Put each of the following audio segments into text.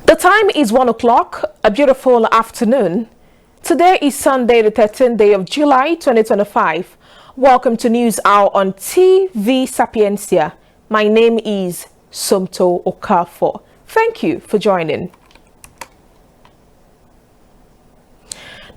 The time is 1 o'clock, a beautiful afternoon. Today is Sunday, the 13th day of July, 2025. Welcome to News Hour on TV Sapiencia. My name is Somto Okafor. Thank you for joining.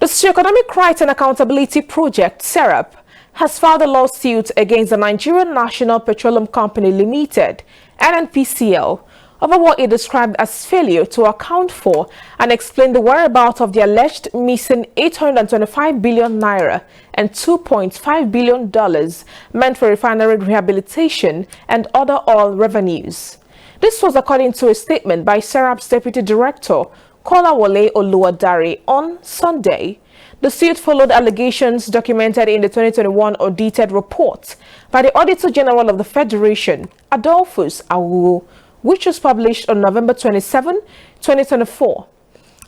The Socioeconomic Rights and Accountability Project, SERAP, has filed a lawsuit against the Nigerian National Petroleum Company Limited, NNPCL, over what it described as failure to account for and explain the whereabouts of the alleged missing 825 billion naira and $2.5 billion meant for refinery rehabilitation and other oil revenues. This was according to a statement by SERAP's Deputy Director, Kolawole Oluwadare, on Sunday. The suit followed allegations documented in the 2021 audited report by the Auditor General of the Federation, Adolphus Awuwo, which was published on November 27, 2024.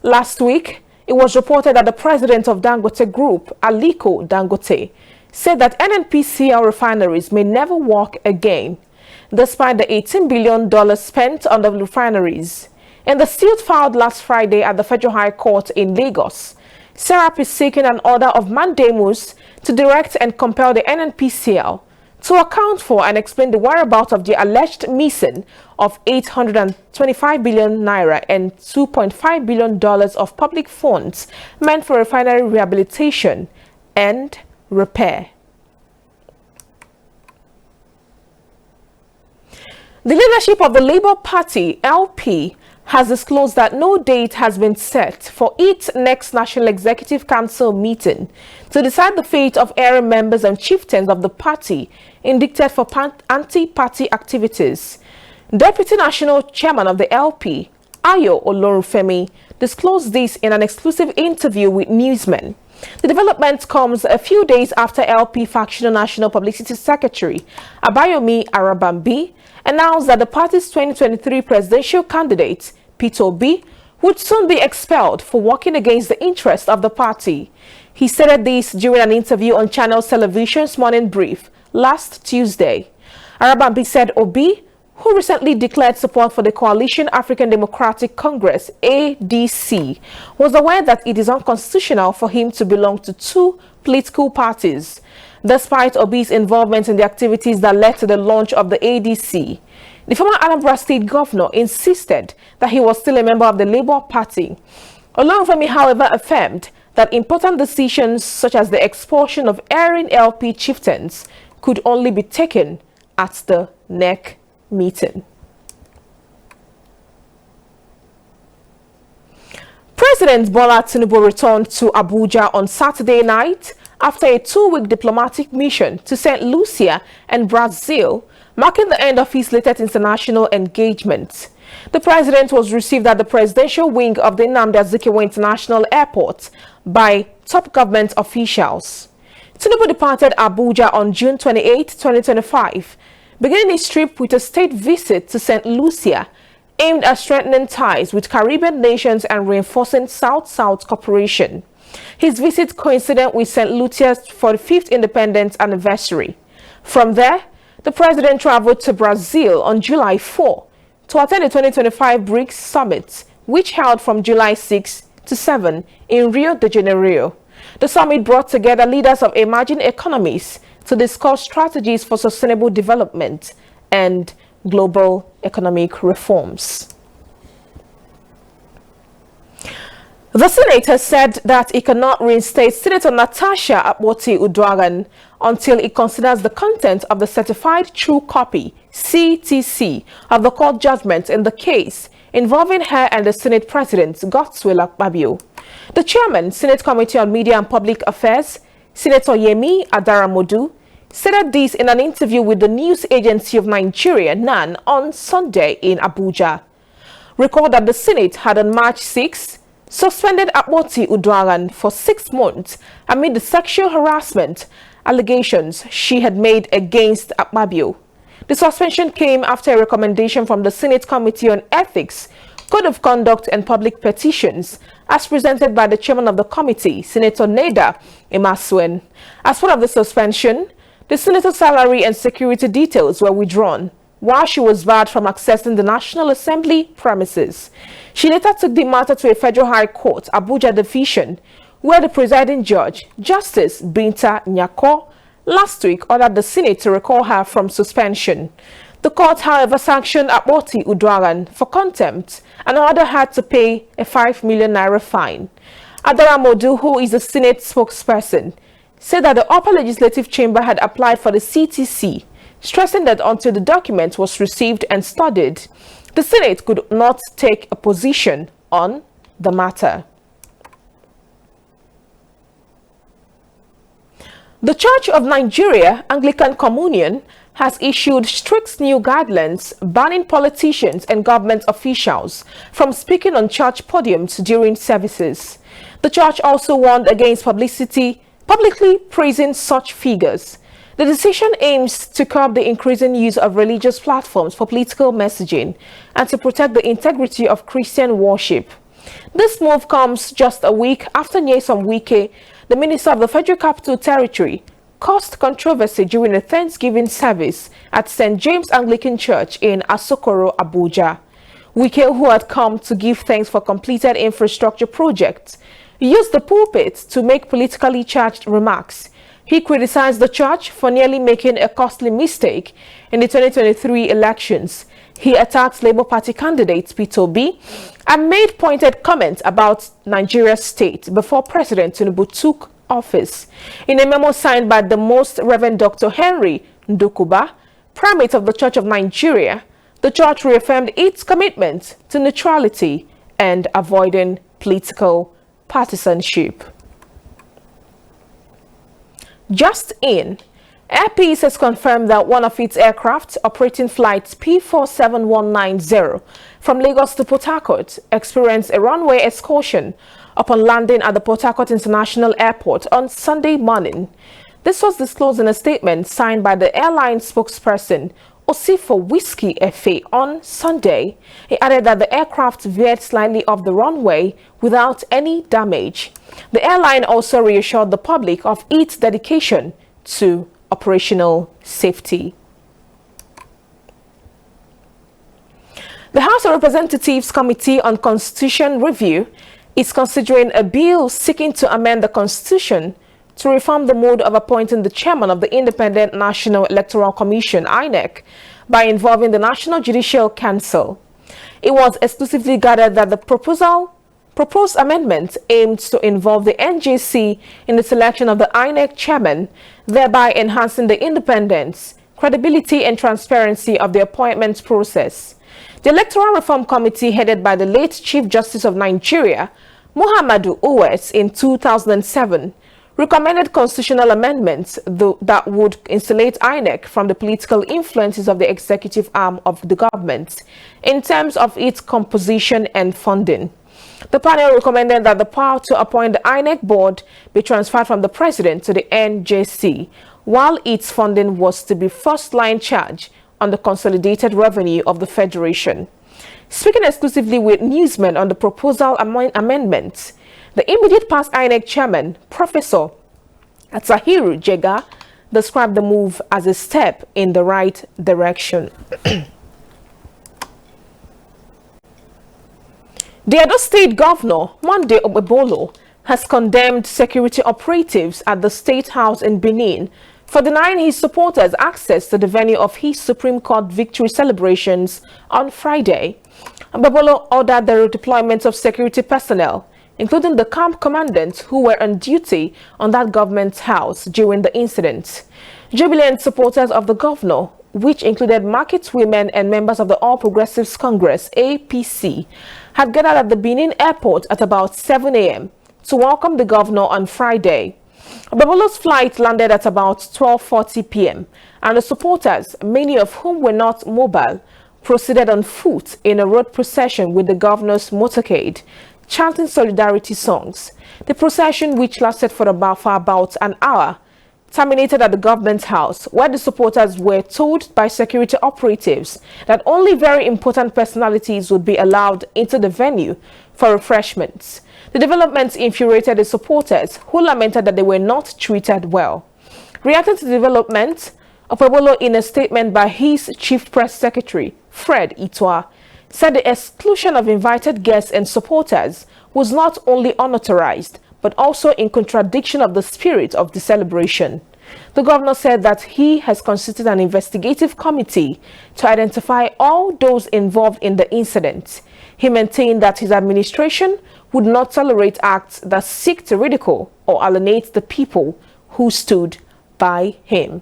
Last week, it was reported that the president of Dangote Group, Aliko Dangote, said that NNPCL refineries may never work again, despite the $18 billion spent on the refineries. In the suit filed last Friday at the Federal High Court in Lagos, SERAP is seeking an order of mandamus to direct and compel the NNPCL to account for and explain the whereabouts of the alleged missing of 825 billion naira and $2.5 billion of public funds meant for refinery rehabilitation and repair. The leadership of the Labour Party, LP, has disclosed that no date has been set for its next National Executive Council meeting to decide the fate of area members and chieftains of the party indicted for anti-party activities. Deputy National Chairman of the LP, Ayo Olorunfemi, disclosed this in an exclusive interview with newsmen. The development comes a few days after LP Factional National Publicity Secretary Abayomi Arabambi announced that the party's 2023 presidential candidate, Peter Obi, would soon be expelled for working against the interests of the party. He stated this during an interview on Channel Television's Morning Brief last Tuesday. Arabambi said Obi, who recently declared support for the Coalition African Democratic Congress, ADC, was aware that it is unconstitutional for him to belong to two political parties. Despite Obi's involvement in the activities that led to the launch of the ADC, the former Anambra State governor insisted that he was still a member of the Labour Party. Olorunfemi, however, affirmed that important decisions such as the expulsion of erring LP chieftains could only be taken at the NEC meeting. President Bola Tinubu returned to Abuja on Saturday night after a two-week diplomatic mission to St. Lucia and Brazil, marking the end of his latest international engagement. The president was received at the presidential wing of the Nnamdi Azikiwe International Airport by top government officials. Tinubu departed Abuja on June 28, 2025, beginning his trip with a state visit to St. Lucia, aimed at strengthening ties with Caribbean nations and reinforcing South-South cooperation. His visit coincided with St. Lucia's 45th independence anniversary. From there, the president traveled to Brazil on July 4 to attend the 2025 BRICS Summit, which held from July 6 to 7 in Rio de Janeiro. The summit brought together leaders of emerging economies to discuss strategies for sustainable development and global economic reforms. The Senate has said that it cannot reinstate Senator Natasha Akpoti-Uduaghan until it considers the content of the certified true copy (CTC) of the court judgment in the case involving her and the Senate President Godswill Akpabio. The chairman, Senate Committee on Media and Public Affairs, Senator Yemi Adaramodu, said this in an interview with the News Agency of Nigeria, NAN, on Sunday in Abuja. Recall that the Senate had on March 6 suspended Akpoti-Uduaghan for 6 months amid the sexual harassment allegations she had made against Akpabio. The suspension came after a recommendation from the Senate Committee on Ethics, Code of Conduct and Public Petitions, as presented by the chairman of the committee, Senator Neda Emaswen. As part of the suspension, the senator's salary and security details were withdrawn, while she was barred from accessing the National Assembly premises. She later took the matter to a Federal High Court, Abuja Division, where the presiding judge, Justice Binta Nyako, last week ordered the Senate to recall her from suspension. The court, however, sanctioned Aboti Udwaran for contempt and ordered her to pay a 5 million naira fine. Adara Modu, who is the Senate spokesperson, said that the upper legislative chamber had applied for the CTC, stressing that until the document was received and studied, the Senate could not take a position on the matter. The Church of Nigeria Anglican Communion has issued strict new guidelines banning politicians and government officials from speaking on church podiums during services. The church also warned against publicly praising such figures. The decision aims to curb the increasing use of religious platforms for political messaging and to protect the integrity of Christian worship. This move comes just a week after Nyesom Wike, the Minister of the Federal Capital Territory, caused controversy during a Thanksgiving service at St. James Anglican Church in Asokoro, Abuja. Wike, who had come to give thanks for completed infrastructure projects, used the pulpit to make politically charged remarks. He criticized the church for nearly making a costly mistake in the 2023 elections. He attacked Labour Party candidate Peter Obi and made pointed comments about Nigeria's state before President Tinubu took office. In a memo signed by the Most Reverend Dr. Henry Ndukuba, primate of the Church of Nigeria, the church reaffirmed its commitment to neutrality and avoiding political partisanship. Just in, Air Peace has confirmed that one of its aircraft operating flights P47190 from Lagos to Port Harcourt experienced a runway excursion upon landing at the Port Harcourt International Airport on Sunday morning. This was disclosed in a statement signed by the airline spokesperson Osifo Whiskey Efe on Sunday. He added that the aircraft veered slightly off the runway without any damage. The airline also reassured the public of its dedication to operational safety. The House of Representatives Committee on Constitution Review is considering a bill seeking to amend the Constitution to reform the mode of appointing the chairman of the Independent National Electoral Commission, INEC, by involving the National Judicial Council. It was exclusively gathered that the proposed amendment aimed to involve the NJC in the selection of the INEC chairman, thereby enhancing the independence, credibility, and transparency of the appointment process. The Electoral Reform Committee, headed by the late Chief Justice of Nigeria, Muhammadu Uwais, in 2007, recommended constitutional amendments that would insulate INEC from the political influences of the executive arm of the government in terms of its composition and funding. The panel recommended that the power to appoint the INEC board be transferred from the president to the NJC, while its funding was to be first-line charge on the consolidated revenue of the Federation. Speaking exclusively with newsmen on the proposal amendments, the immediate past INEC chairman, Professor Atahiru Jega, described the move as a step in the right direction. The Edo State Governor, Monday Obebolo, has condemned security operatives at the State House in Benin for denying his supporters access to the venue of his Supreme Court victory celebrations on Friday. Obebolo ordered the redeployment of security personnel, including the camp commandants who were on duty on that government house during the incident. Jubilant supporters of the governor, which included market women and members of the All Progressives Congress, APC, had gathered at the Benin airport at about 7 a.m. to welcome the governor on Friday. Obebolo's flight landed at about 12:40 p.m. and the supporters, many of whom were not mobile, proceeded on foot in a road procession with the governor's motorcade, chanting solidarity songs. The procession, which lasted for about an hour, terminated at the government house, where the supporters were told by security operatives that only very important personalities would be allowed into the venue for refreshments. The developments infuriated the supporters, who lamented that they were not treated well. Reacting to the development, Opebolo, in a statement by his chief press secretary, Fred Itwa, said the exclusion of invited guests and supporters was not only unauthorized, but also in contradiction of the spirit of the celebration. The governor said that he has constituted an investigative committee to identify all those involved in the incident. He maintained that his administration would not tolerate acts that seek to ridicule or alienate the people who stood by him.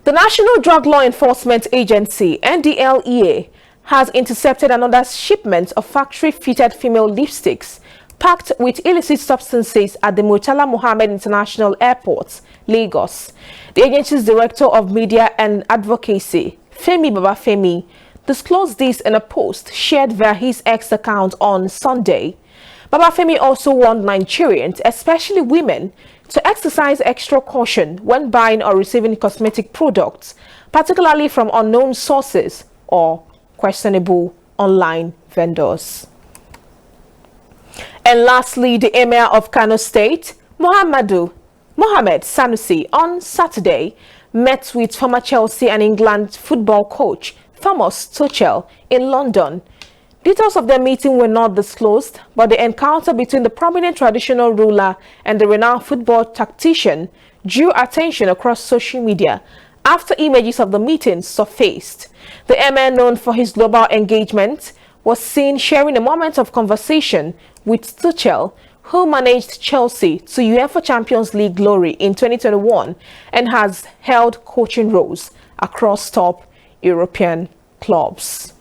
The National Drug Law Enforcement Agency, NDLEA, has intercepted another shipment of factory-fitted female lipsticks packed with illicit substances at the Murtala Mohammed International Airport, Lagos. The agency's Director of Media and Advocacy, Femi Babafemi, disclosed this in a post shared via his X account on Sunday. Babafemi also warned Nigerians, especially women, to exercise extra caution when buying or receiving cosmetic products, particularly from unknown sources or questionable online vendors. And lastly, the Emir of Kano State, Mohammed Sanusi, on Saturday met with former Chelsea and England football coach Thomas Tuchel in London. Details of their meeting were not disclosed, but the encounter between the prominent traditional ruler and the renowned football tactician drew attention across social media after images of the meeting surfaced. The emir, known for his global engagement, was seen sharing a moment of conversation with Tuchel, who managed Chelsea to UEFA Champions League glory in 2021 and has held coaching roles across top European clubs.